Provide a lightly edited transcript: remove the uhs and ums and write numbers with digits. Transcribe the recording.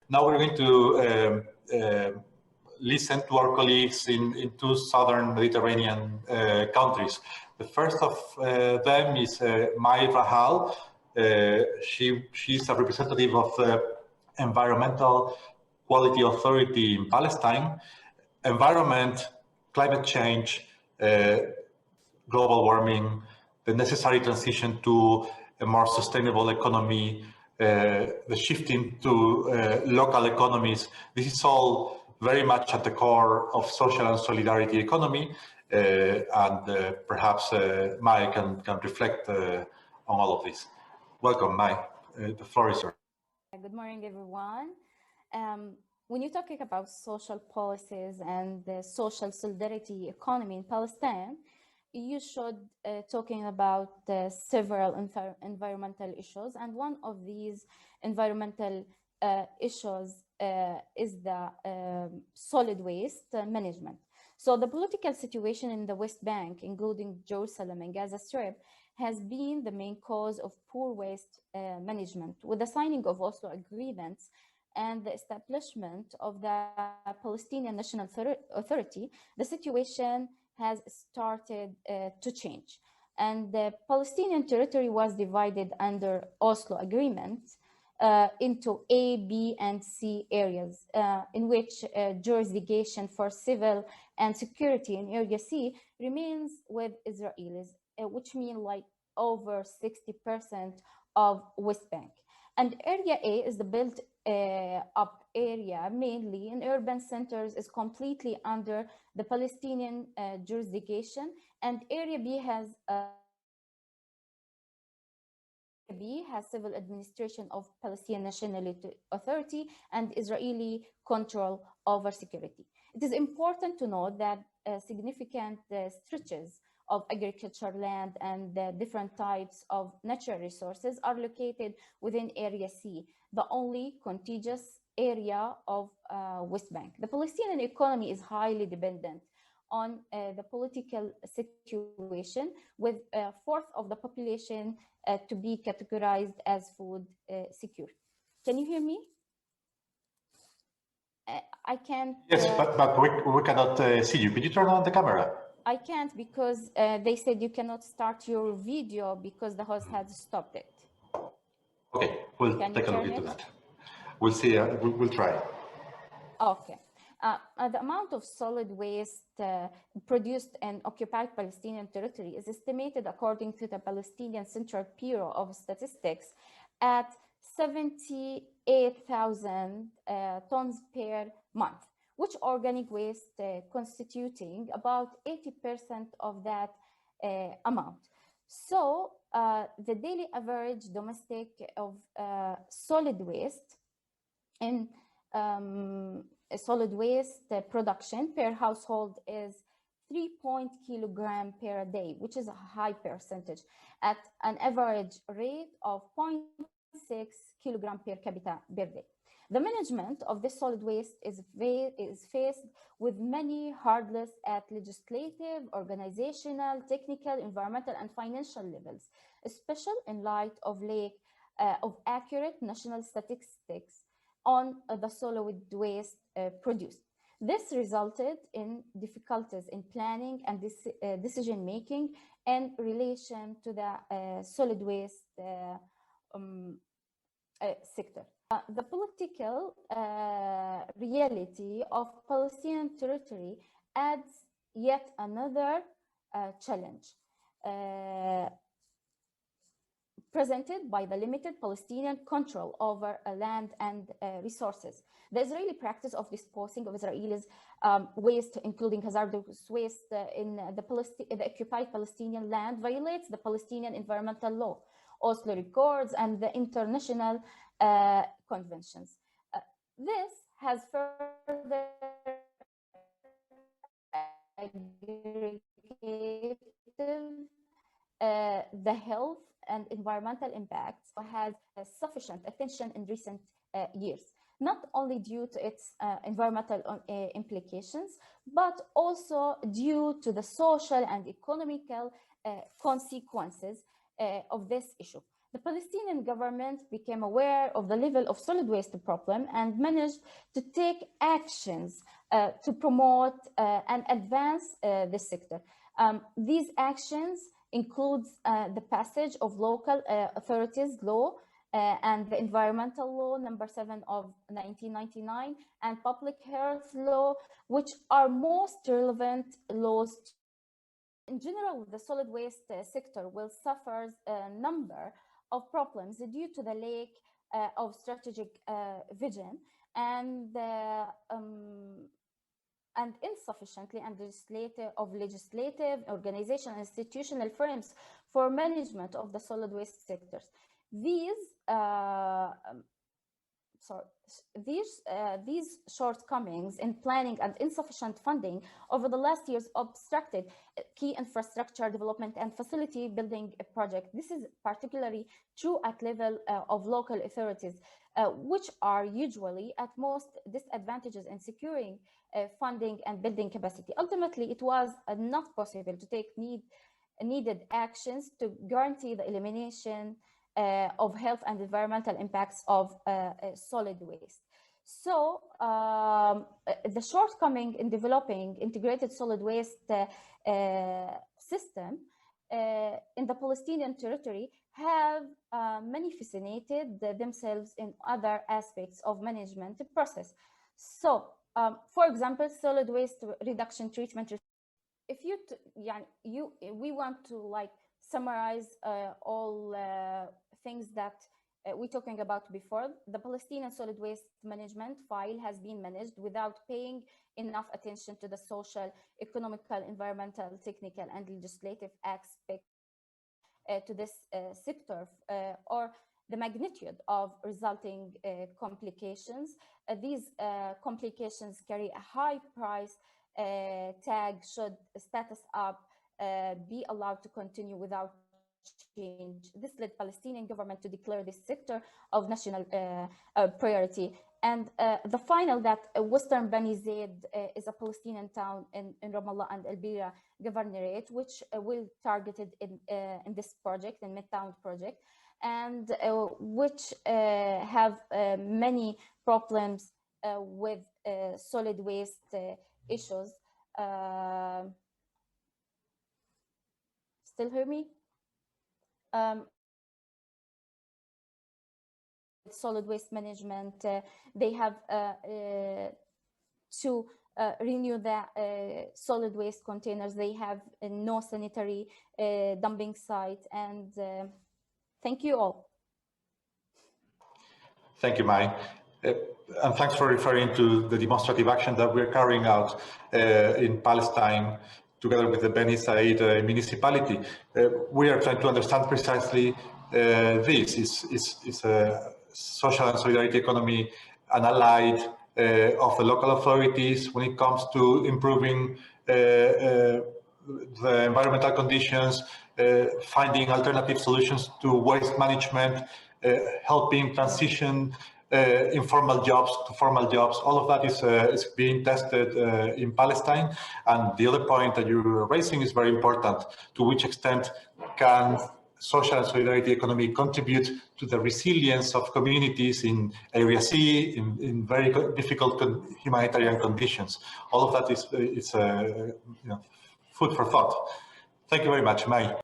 Now we're going to listen to our colleagues in two southern Mediterranean countries. The first of them is Mayy RAHHAL. She's a representative of the Environmental Quality Authority in Palestine. Environment, climate change, global warming, the necessary transition to a more sustainable economy, the shifting to local economies. This is all very much at the core of social and solidarity economy, and perhaps Mayy can reflect on all of this. Welcome, Mayy. The floor is yours. Good morning, everyone. When you're talking about social policies and the social solidarity economy in Palestine, you should talking about several environmental issues, and one of these environmental issues is the solid waste management. So the political situation in the West Bank, including Jerusalem and Gaza Strip, has been the main cause of poor waste management. With the signing of Oslo agreements and the establishment of the Palestinian National Authority, the situation has started to change. And the Palestinian territory was divided under Oslo Agreement into A, B, and C areas, in which jurisdiction for civil and security in Area C remains with Israelis, which mean like over 60% of West Bank. And Area A is the built up area, mainly in urban centers, is completely under the Palestinian jurisdiction, and Area B has civil administration of Palestinian National Authority and Israeli control over security. It is important to note that significant stretches of agricultural land and different types of natural resources are located within Area C, the only contiguous area of West Bank. The Palestinian economy is highly dependent on the political situation, with a fourth of the population to be categorized as food secure. Can you hear me? I can't. Yes, but we cannot see you. Could you turn on the camera? I can't, because they said you cannot start your video because the host has stopped it. Okay, we'll take a look into that. We'll see. We'll try. Okay. The amount of solid waste produced in occupied Palestinian territory is estimated, according to the Palestinian Central Bureau of Statistics, at 78,000 tons per month, which organic waste constituting about 80% of that amount. So the daily average domestic of solid waste in solid waste production per household is 3 kilograms per day, which is a high percentage, at an average rate of 0.6 kilograms per capita per day. The management of this solid waste is faced with many hurdles at legislative, organizational, technical, environmental, and financial levels, especially in light of lack of accurate national statistics on the solid waste produced. This resulted in difficulties in planning and decision making in relation to the solid waste sector. The political reality of Palestinian territory adds yet another challenge presented by the limited Palestinian control over land and resources. The Israeli practice of disposing of Israelis' waste, including hazardous waste in the occupied Palestinian land, violates the Palestinian environmental law, Oslo Accords, and the international conventions. This has further aggravated the health and environmental impacts, has sufficient attention in recent years, not only due to its environmental implications, but also due to the social and economical consequences of this issue. the Palestinian government became aware of the level of solid waste problem and managed to take actions to promote and advance this sector. These actions include the passage of local authorities law and the environmental law number 7 of 1999 and public health law, which are most relevant laws. In general, the solid waste sector will suffer a number of problems due to the lack of strategic vision and insufficiently and legislative, organizational, institutional frames for management of the solid waste sectors. These shortcomings in planning and insufficient funding over the last years obstructed key infrastructure development and facility building projects. This is particularly true at level of local authorities, which are usually at most disadvantages in securing funding and building capacity. Ultimately, it was not possible to take needed actions to guarantee the elimination of health and environmental impacts of solid waste. So the shortcoming in developing integrated solid waste system in the Palestinian territory have manifested themselves in other aspects of management process. So, for example, solid waste reduction treatment. If we want to like summarize all things that we're talking about before, the Palestinian solid waste management file has been managed without paying enough attention to the social, economical, environmental, technical, and legislative aspects to this sector or the magnitude of resulting complications. These complications carry a high price tag should status up be allowed to continue without change. This led Palestinian government to declare this sector of national priority. And the final that Western Bani Zaid is a Palestinian town in Ramallah and Al-Bira governorate, which will targeted in this project, in MedTOWN project, and which have many problems with solid waste issues. Still hear me? Solid waste management, they have to renew the solid waste containers. They have no sanitary dumping site. And thank you all. Thank you, Mayy. And thanks for referring to the demonstrative action that we're carrying out in Palestine together with the Beni Said municipality. We are trying to understand precisely this. Is a social and solidarity economy an ally of the local authorities when it comes to improving the environmental conditions, finding alternative solutions to waste management, helping transition informal jobs to formal jobs? All of that is being tested in Palestine. And the other point that you're raising is very important. To which extent can social and solidarity economy contribute to the resilience of communities in Area C, in very difficult humanitarian conditions? All of that is food for thought. Thank you very much, Mayy.